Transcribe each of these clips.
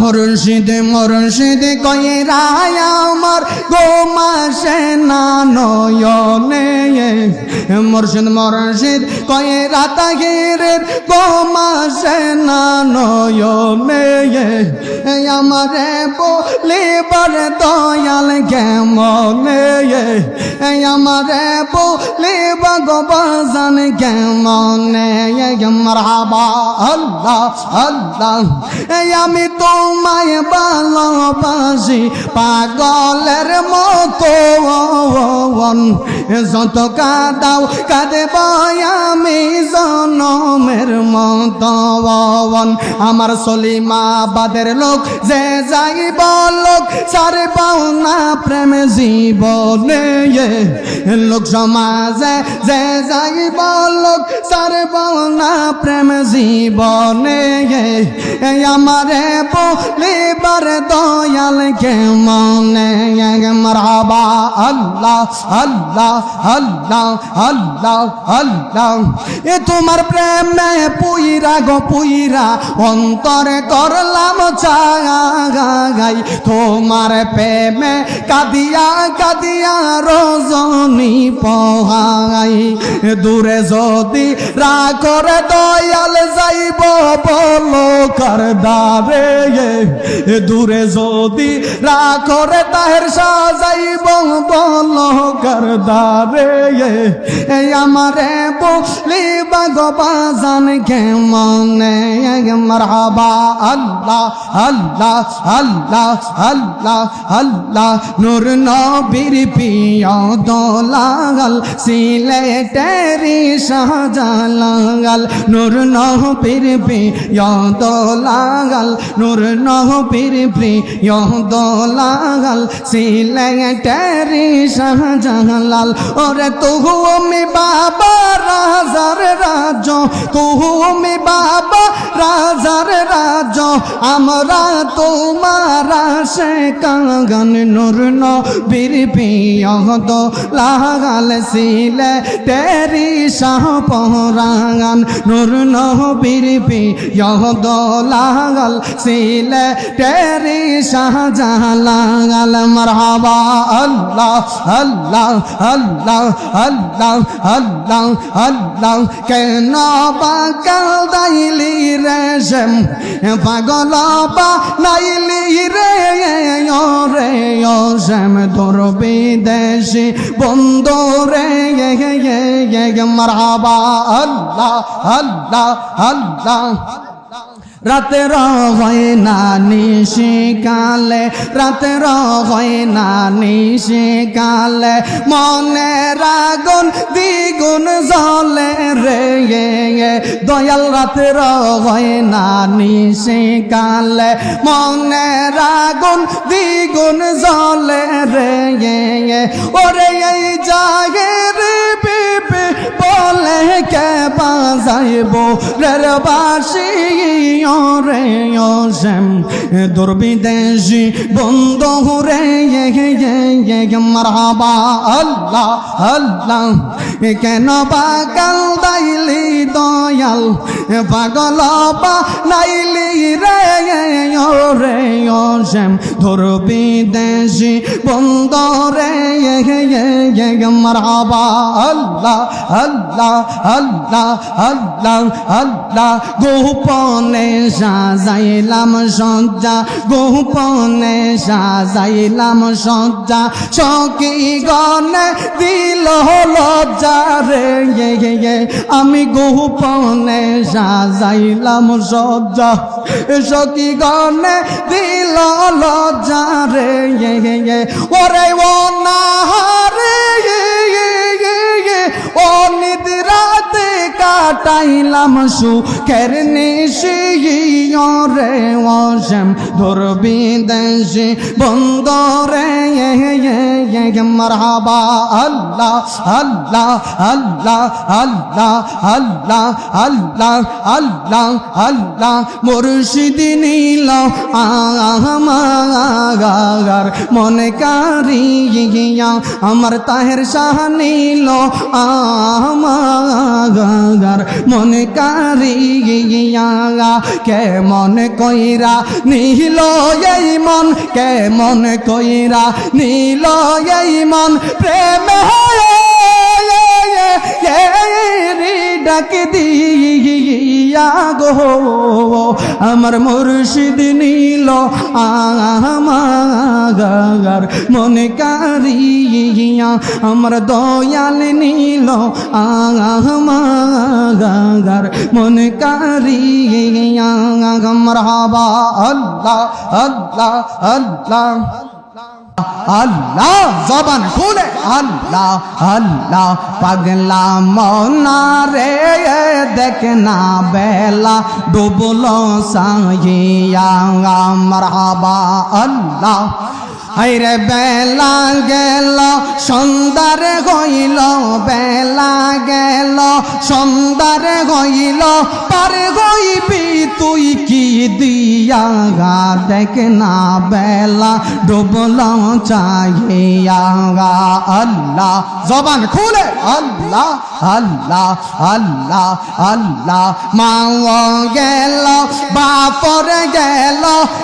মুর্শিদ মুর্শিদ কইরা আমার গোমাসে না নয়নে মুর্শিদ মুর্শিদ কইরা তাহিরের গোমাসে না নয়নে আমারে বলিবার দয়াল কেমনে আমারে বলিবা গো বাজান কেমনে মারহাবা আল্লাহ আল্লাহ আমি তোমায় ভালোবাসি পাগলের মতো যত কাঁদাও কাঁদব আমি জনমের মতো আমার সলিমাবাদের লোক যে যাইব লোক সারে পাও না প্রেম জীবনে লোক সমাজে যে যাইব লোক সারে পাও না প্রেম জীবনে আমারে বলিবার দয়াল কেমনে মারহাবা আল্লাহ আল্লাহ আল্লাহ আল্লাহ আল্লাহ তোমার প্রেমে পুইরা গো পুইরা অন্তরে করলাম চাই তোমার প্রেমে কাঁদিয়া কাঁদিয়া রজনী পোহাই দূরে যদি রাখরে দয়াল যাইব বলো করদারে দূরে যদি রাখরে তাহের সাজাইব বলো করদারে আমারে বলিবা গো বাজান কেমনে মারহাবা আল্লাহ আল্লাহ আল্লাহ আল্লাহ আল্লাহ নূর নবীর প্রিয় দোলাল সিলেটেরি শাহজালাল নূর নবীর প্রিয় দোলাল নূর নবীর প্রিয় দোলাল সিলেটেরি শাহজালাল ওরে তুমি বাবা রাজার রাজ তুমি বাবা রাজার রাজ আমরা তোমার সে কাগন নূর নবীর প্রিয় দোলাল সিলেটেরি শাহপরান নূর নবীর প্রিয় দোলাল সিলেটেরি শাহজালাল মারহাবা আল্লাহ আল্লাহ আল্লাহ আল্লাহ আল্লাহ আল্লাহ কেন পাগল দাইলি রে শ্যাম পাগল বানাইলি রে রে শ্যাম তোর বিদেশি বন্ধু রে মারহাবা আল্লাহ আল্লাহ আল্লাহ রাতের হয় না নিশিকালে রাতের হয় না নিশিকালে মনের আগুন দ্বিগুণ জ্বলে রে দয়াল রাতের হয় না নিশিকালে মনের আগুন দ্বিগুণ জ্বলে রে ওরে এই জাগের পিপি বলে কে বাজাইব রে বাসি রে শ্যাম দুর্বিদেশি বন্ধু রে মারহাবা আল্লাহ আল্লাহ কেন পাগল দাইলি দয়াল পাগল বানাইলি রে রে শ্যাম দুর্বিদেশি বন্ধু রে মারহাবা আল্লাহ আল্লাহ আল্লাহ আল্লাহ আল্লাহ গোপনে সাজাইলাম সজ্জা গোপনে সাজাইলাম সজ্জা সখী গনে দিল লজ্জা রে আমি গোপনে সাজাইলাম সজ্জা সখী গনে দিল লজ্জা রে ওরে ও না রে ও নিদ্রাতে কাটাইলাম সুখের নিশি রে শ্যাম দুর্বিদেশি বন্ধু রে মারহাবা আল্লাহ আল্লাহ আল্লাহ আল্লাহ আল্লাহ আল্লাহ আল্লাহ আল্লাহ মুর্শিদ নীল আমার মনে কারিয়া আমার তাহের শাহ নীল আমার গার মন কারিয়া কেমন কইরা নীল এই মন কেমন কইরা নীল এই মন প্রেম ডাক দিয়া গো আমার মুর্শিদ নীল আমার মন কারিয়া আমার দয়াল নীল আমার মন কারিয়া মারহাবা আল্লাহ আল্লাহ আল্লাহ আল্লাহ জবান খুলে আল্লাহ আল্লাহ পাগলা মনা রে দেখ না বেলা ডুবলো সাইয়া মারহাবা আল্লাহ আইরে বেলা গেল সন্ধ্যার হইল বেলা গেল সন্ধ্যার হইল পার হইবি তুই কি দিয়া দেখ না বেলা ডুবল চাহিয়া আল্লাহ জবান খুলে আল্লাহ আল্লাহ আল্লাহ আল্লাহ মা গেল বাপর গেল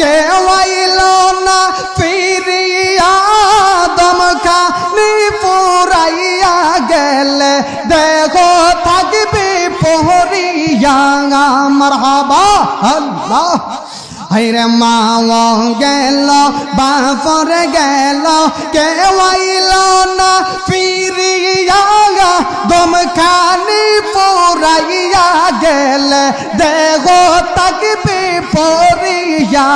কেউ আইল না ফিরিয়া দমখানি পুরাইয়া গেলে দেখো থাকবি পহরিয়া মারহাবা আল্লাহ হাইরে মা গেল বাপর গেল কেউ আইল না ফিরিয়া দমখানি পুরাইয়া গেলে দেখো থাকবি পরিয়া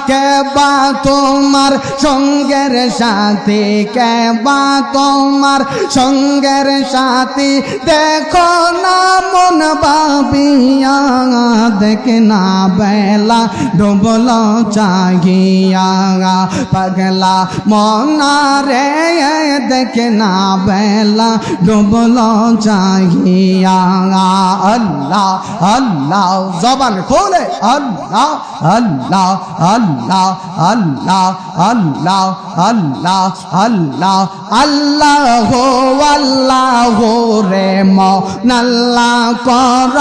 কেবা তোমার সঙ্গের সাথী কেবা তোমার সঙ্গের সাথী দেখো না মন ভাবিয়া দেখ না বেলা ডুবল চাহিয়া পাগলা মনা রে দেখ না বেলা ডুবল চাহিয়া আল্লাহ আল্লাহ জবান খোলে আল্লাহ আল্লাহ আল্লাহ আল্লাহ আল্লাহ আল্লাহ আল্লাহ আল্লাহ হো আল্লাহ রে মনাল্লাহ কর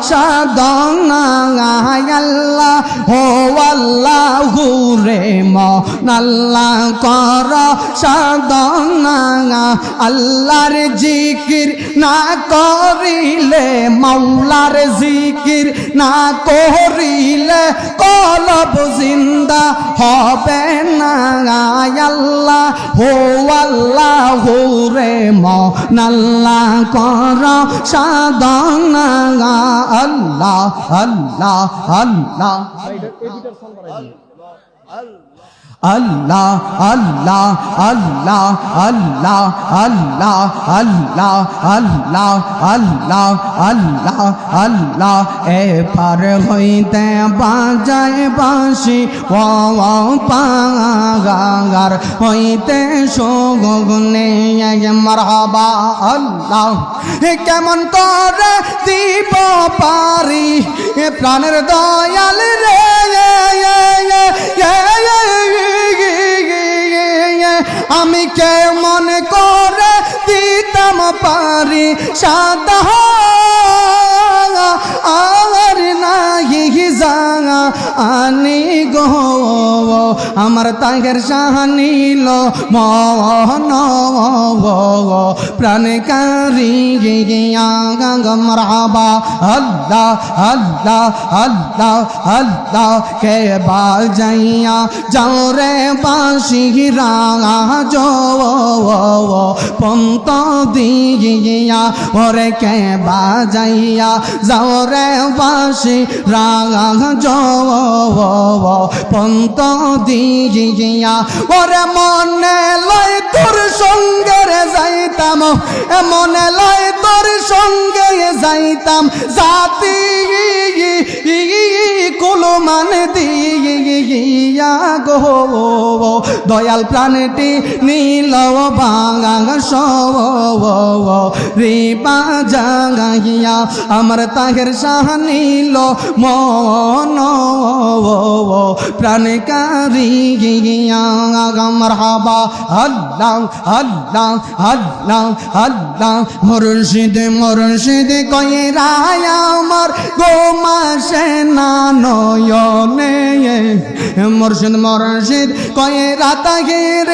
সাধনা আল্লাহ হো আল্লাহ রে মনাল্লাহ কর সাধনা আল্লাহর জিকির না করিলে মাওলার জিকির না করিলে কলব জিন্দা হবে না আল্লাহ হো আল্লাহ রে মনাল্লাহ কর সাধনা আল্লাহ আল্লাহ আল্লাহ আল্লাহ আল্লাহ আল্লাহ আল্লাহ আল্লাহ আল্লাহ আল্লাহ আল্লাহ আল্লাহ আল্লাহ এপার হইতে বাজায় বাঁশি ও পাগার হইতে সোগনে মারহাবা আল্লাহ কেমন করে দিব পারি প্রাণের দয়াল রে আমি কেমন করে দিতাম পারি সাদা আর নাহি জাঙা আনি গো আমার তাগের শাহানিল মন প্রাণ কারি মারহাবা আল্লাহ আল্লাহ আল্লাহ আল্লাহ কে বাজাইয়া যাও রে বাঁশি রাজো পন্ত দিয়া ওরে কে বাজাইয়া যাও রে বাঁশি রাজো পন্ত দিয়া ওরে মনে লয় তোর সঙ্গে যাইতাম মনে লয় তোর সঙ্গে যাইতাম জাতি কুলমান দিয়া গো দয়াল প্রাণটি নীল বাঙা রিপা জাগাইয়া আমার তাহের শাহ নীল মন প্রাণ কার রিয়া মারহাবা আল্লাহ আল্লাহ আল্লাহ আল্লাহ মুর্শিদ মুর্শিদ কইরা আমার গোমাসে না নয়নে মুর্শিদ মুর্শিদ কইরা তাহির